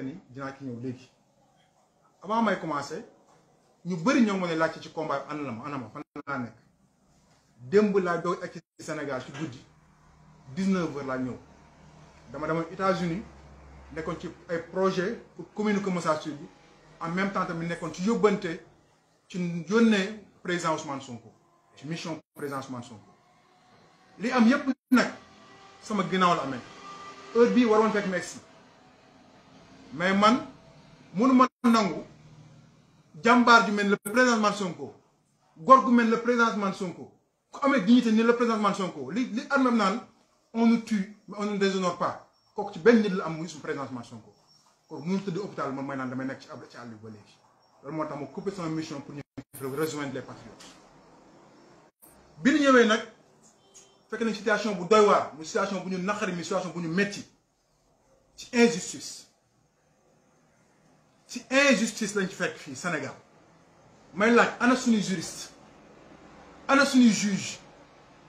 ni dinaa ci ñëw léegi avant may commencer ñu bëri ñoo ngi laajte ci combat anama fan laa nekk démb laa doog ak ci Sénégal ci guddi 19h laa ñëw dama demoon États-Unis nekkoon ci ay projet pour communiquer message bi en même temps tamit nekkoon ci yóbbante ci yónnee président Ousmane Sonko ci mission président Ousmane Sonko li am yépp nag sama ginnaaw la amee heure bii waroon fekk ma egsi mais man mënuma nangu jàmbaar ju mel le président Ousmane Sonko góor gu mel le président Ousmane Sonko ku amee dignité ni le président Ousmane Sonko li armem naan on nous tue mais on ne déshonore pas kooku ci benn nit la am muy suñu président Ousmane Sonko kooku mënu tëdd hôpital man may naan damay nekk ci àll bi ba léegi loolu moo tax ma coupé sama mission pour ñu rejoindre les patriotes bi ñu ñëwee nag fekk nañ situation bu doy waar mu situation bu ñu naqari mi situation bu ñu metti ci injustice lañ ci fekk fii Sénégal may laaj ana suñuy juriste ana suñuy juge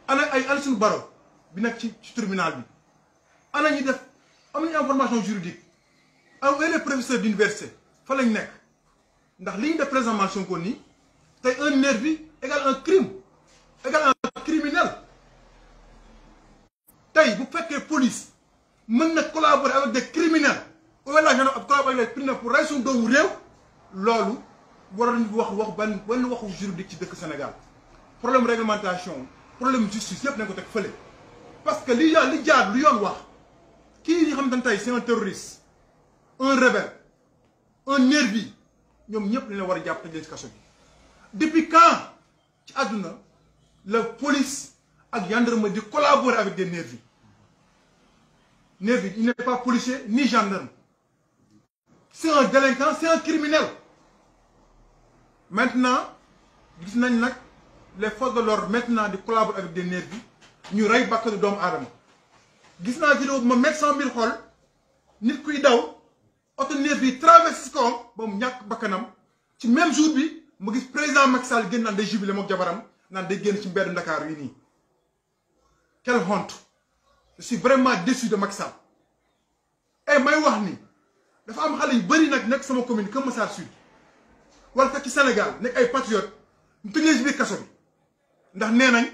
ana suñu baro bi nekk ci tribunal bi ana ñi def am nañu information juridique am les professeurs d'université fa lañ nekk ndax li ñu def président Ousmane Sonko nii tey un nervi égale un crime égale un criminel tey bu fekkee police mën na collaborer avec des criminels wala la collaborer avec les criminels pour rey suñu doomu réew loolu waroon wax benn waxu juridique ci dëkk Sénégal problème réglementation problème justice yëpp nañ ko teg fële parce que li jaar lu yoon wax kii ñi xam ne tey c'est un terroriste un rebelle un nervi ñoom ñëpp dañ la war a jàpp tëj ci kaso bi depuis quand ci àdduna la police ak gendarmerie di collaborer avec des nervis nervi il n'est pas policier ni gendarme c'est un délinquant c'est un criminel maintenant gis nañ nag les forces de l'ordre maintenant di collaborer avec des nervis ñu rey bakkanu doomu aadama gis naa vidéo bi ma mettre 100 000 xool nit kuy daw oto nervi traversé si kawam ba mu ñàkk bakkanam ci même jour bi ma gis président Macky Sall génn naan day jubilé mook jabaram naan day génn ci mbedd Dakar yi nii quelle honte je suis vraiment déçu de Macky Sall et may wax ni dafa am xale yu bëri nag nekk sama commune Kër Massar Sud wala fekk ci Sénégal nekk ay patriotes ñu tëj leen ci biir kaso bi ndax nee nañ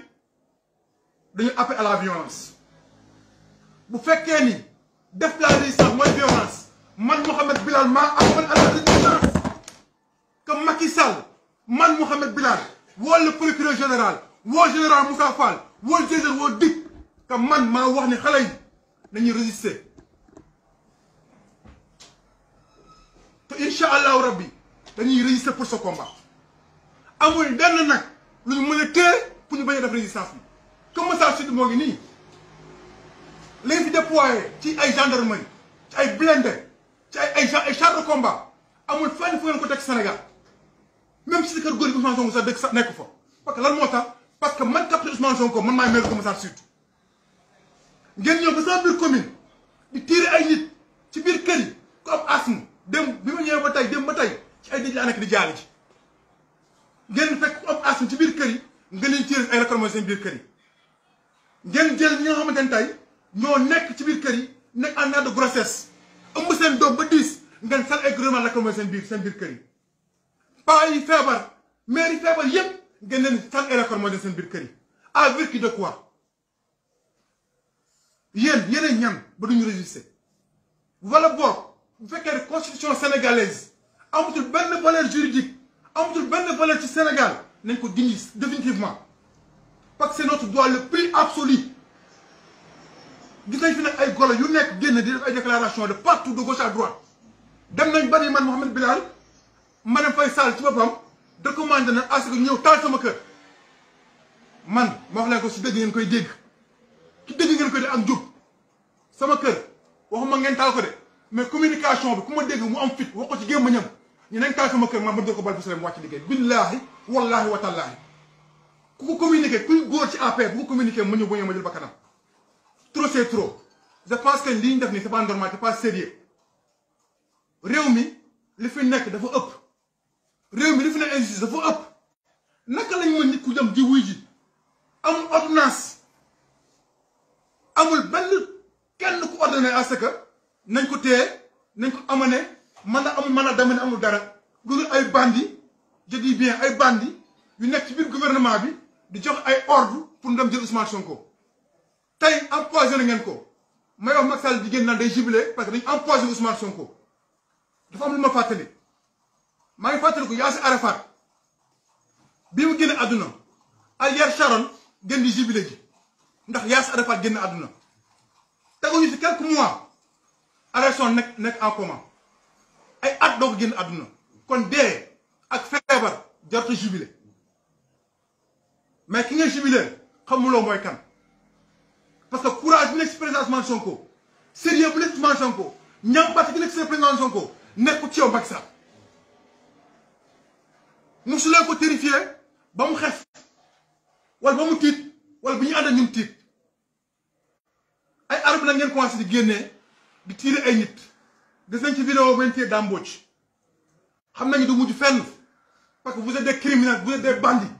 dañu appel à la violence bu fekkee ni def la résistance mooy violence man Mouhamed Bilal maa appel à la résistance que Macky Sall man Mouhamed Bilal woo le procureur général woo général Moussa Fall woo général woo DIC que man maa wax ni xale yi nañuy résister te incha allahu rabbi dañuy résister pour ce combat amul benn nag lu ñu mën a téye pour ñu bañ a def résistance bi comme Massar Sud moo ngi nii li fi déployé ci ay gendarmerie ci ay blindé ci ay chars de combat amul fenn fu ngeen ko teg Sénégal même si kër góor gi Ousmane Sonko sax dëkk sax nekk fa parce que lan moo tax parce que man capté Ousmane Sonko man maay maire Kër Massar Sud ngeen ñëw ba sama biir commune di tirer ay nit ci biir kër yi ku am asthme dem bi ma ñëwee ba tey dem ba tey ci ay dëj laa nekk di jaale ci ngeen fekk ku am asthme ci biir kër yi nga leen tirer ay récoltes seen biir kër yi ngeen jël ñi nga xamante ne tey ñoo nekk ci biir kër yi nekk en état de grossesse ëmb seen doom ba 10 ngeen sal ay gouvernement récoltes seen biir kër yi paa yi feebar mère yi feebar yëpp ngeen leen sal ay récoltes seen biir kër yi à vertu de quoi yéen yeneen ñan ba duñu résister wala boog bu fekkee constitution sénégalaise amatul benn valeur juridique amatul benn valeur ci Sénégal nañ ko dindi définitivement parce que c'est notre droit le plus absolu gis nañ fi nag ay golo yu nekk génn di def ay déclaration de partout de gauche à droite dem nañ bari man Mouhamed Bilal Marième Faye Sall ci boppam recommandé na à ce que ñëw taal sama kër man ma wax leen ko si dëgg ngeen koy dégg ci dëgg ngeen koy dégg ak jub sama kër waxuma ngeen taal ko de mais communication bi ku ma dégg mu am fit wax ko ci gémmiñam ñu nañ taal sama kër ma dóor ko bal bu mu wàcc liggéey billaahi wallaahi wa tallaahi ku ko communiqué kuy góor ci APR bu ko communiqué mu ñëw ba ñëw ma jël ba kanam trop c'est trop je pense que li ñu def nii c'est pas normal c'est pas sérieux réew mi li fi nekk dafa ëpp réew mi li fi nekk injustice dafa ëpp naka lañ mën nit ku dem di wuy ji amul ordonnance amul benn kenn ku ordonné à ce que nañ ko téye nañ ko amane mën a amul mën a demee amul dara loolu ay bandi je dis bien ay bandi yu nekk ci biir gouvernement bi di jox ay ordre pour ñu dem jël Ousmane Sonko tey empoisonné ngeen ko may wax Macky Sall di génn naan day jubilé parce que dañu empoisonné Ousmane Sonko dafa am lu ma fàttali maa ngi fàttali ko Yasser Arafat bi mu génne àdduna Ariel Sharon gën di jubilé ji ndax Yasser Arafat génn àdduna teguñu ci quelques mois Ariel Sharon nekk en coma ay at doo ko génn àdduna kon dee ak feebar jarut a jubilé mais ki nga jubilé xamuloo mooy kan parce que courage bi nekk ci président Ousmane Sonko sérieux bu nekk ci Ousmane Sonko ñàmbaat gi nekk ci président Sonko nekkul ci yow Macky Sall mosu leen ko terrifié ba mu xef wala ba mu tiit wala bu ñu ànd ak ñun tiit ay arme la ngeen commencé di génnee di tirer ay nit gis nañ ci vidéo bu ñu Dame Mbodj xam nañu du mujj fenn parce que vous êtes des criminels vous êtes des bandits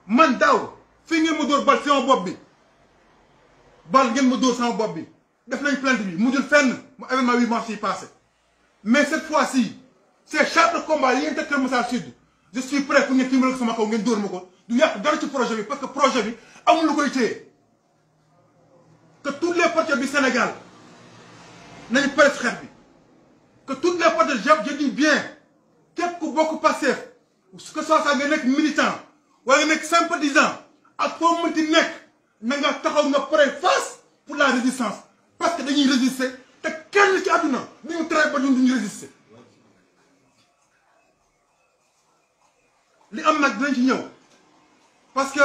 man daaw fii ngeen ma dóor bal sama bopp bi bal ngeen ma dóor sama bopp bi def nañ plainte bi mujjul fenn mu événement 8 mars yi passé mais cette fois-ci ces chars de combat yi ngeen teg Kër Massar Sud je suis prêt pour ngeen timbal ko sama kaw ngeen dóor ma ko du yàq dara ci projet bi parce que projet bi amul lu koy téye que tous les partis du Sénégal nañu pare si xeex bi que toutes les partis je dis bien képp ku bokk Pastef que ce soit nga nekk militant wala nga nekk sympathisant ak foo mënti nekk na nga taxaw nga pare face pour la résistance parce que dañuy résister te kenn ci àdduna du ñu tere ba ñun duñu résister li am nag dinañ ci ñëw parce que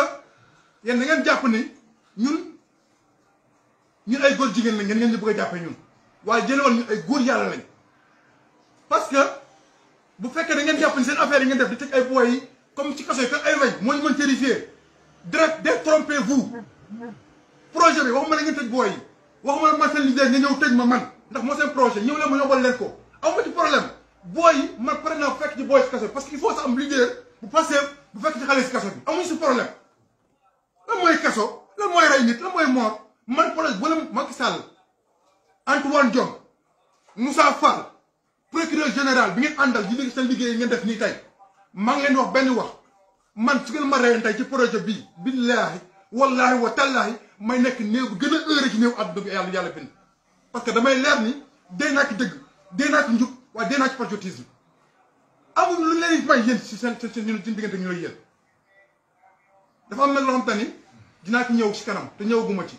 yéen da ngeen jàpp ni ñun ay góor jigéen lañ ngeen ñu bëgg a jàppee ñun waaye jëlee woon ñun ay góor yàlla lañ parce que bu fekkee da ngeen jàpp ni seen affaire yi ngeen def di tëj ay boy yi comme ci kaso yi ay weñ moo ñu mën terrifier direct détrompez-vous projet bi waxuma la ngeen tëj boy yi waxuma la man seen leader nga ñëw tëj ma man ndax moo seen projet ñëw leen ma yóbbal leen ko amuma ci problème boy yi man pare naa fekk ci boy ci kaso bi parce que il faut sa am leader bu passé bu fekk ci xale si kaso bi amuñu si problème lan mooy kaso lan mooy rey nit lan mooy mort man projet bu la Macky Sall Antoine Diome Moussa Fall procureur général bi ngeen àndal di liggéey seen liggéey ngeen def nii tey maa ngi leen wax benn wax man su ngeen ma reyoon tey ci projet bii billaahi wallaahi wa tallaahi may nekk néew bu gën a heure ci néew àdduna bi yàlla bind parce que damay leer ni dee naa ci dëgg dee naa ci njub waaye dee naa ci patriotisme amul lu leen may yéen si seen diggante ñu lay yéen dafa am nag loo xam te ni dinaa ci ñëw ci kanam te ñëwaguma ci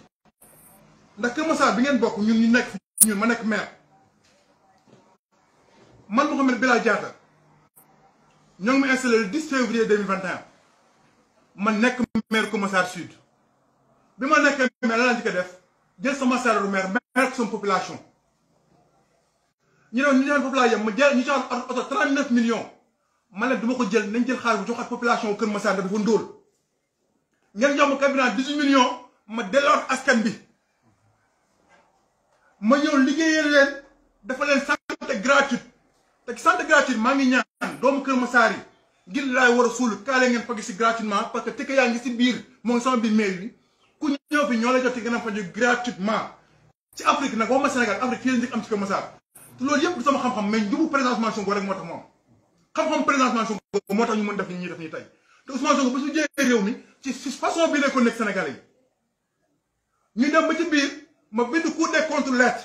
ndax Kër Massar bi ngeen bokk ñun ñu nekk ñun ma nekk maire man Mouhamed Bilal Diatta ñoo ngi ma installé le 10 février 2021 ma nekk maire Kër Massar Sud bi ma nekkee maire la laa njëkk a def jël sama salaire maire maire ko sama population ñu ne population ma jël ñu jox oto 39 millions ma ne duma ko jël nañ jël xaalis bu jox ak population Kër Massar dafa ndóol ngeen jox ma cabinet 18 millions ma delloot askan bi ma ñëw liggéeyal leen dafa leen santé gratuite te santé gratuite maa ngi ñaan doomu Kër Massar yi ngir laay war a suul kaale ngeen faju si gratuitement parce que tëkk yaa ngi si biir moo ngi sama biir mail bi ku ñëw fi ñoo lay jot ci gën a faju gratuitement ci Afrique nag waxuma Sénégal Afrique fii la njëkk am ci Kër Massar te loolu yëpp du sama xam-xam mais njubu président Ousmane Sonko rek moo tax moom xam-xam président Ousmane Sonko moo tax ñu mën def ni ñuy def nii tey te Ousmane Sonko ba su jëlee réew mi ci façon bi nekkoon nekk Sénégalais yi ñu dem ba ci biir ma bind Cour des comptes lettre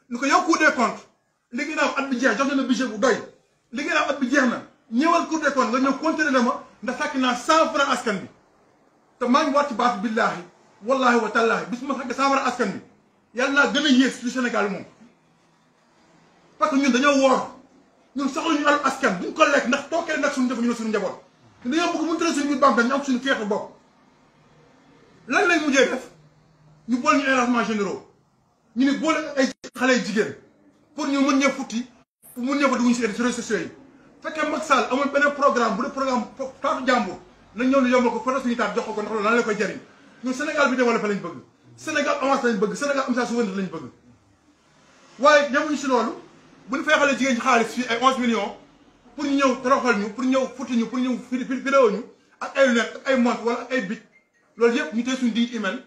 ni ko yow Cour des comptes li ngeen am at bi jeex jox na budget bu doy li ngeen am at bi jeex na ñëwal Cour des comptes nga ñëw continuer na ma ndax fekk naa 100 francs askan bi te maa ngi waat ci baatu billaahi wallaahi wa tallaahi bis ma fekk 100 francs askan bi yàlla naa gën a yées ci Sénégal moom parce que ñun dañoo woor ñun soxla ñu alal askan duñ ko lekk ndax tookee nag suñu def ñu ne suñu njaboot te dañoo bëgg mu tëral suñu biir bam ñu am suñu feetu bopp lan lañ mujjee def ñu boole ñu ay renseignements généraux ñu ne boole ay xale jigéen pour ñu mën ñëw futti pour mën ñëw fa dugg ñu si réseaux sociaux yi fekkee Macky Sall amul beneen programme bu dee programme taatu jàmbur nañ ñëw ne yombal ko fa suñu taat jox ko ndax loolu lan la koy jariñ ñun Sénégal bi développé lañ bëgg Sénégal avancé lañ bëgg Sénégal am sa souveraineté lañ bëgg waaye ñëwuñu si loolu bu ñu feexalee jigéen ñi xaalis fii ay 11 millions pour ñu ñëw toroxal ñu pour ñëw futti ñu pour ñëw vidéo ñu ak ay lunettes ak ay montre wala ak ay bic loolu yëpp ñu tey suñu di email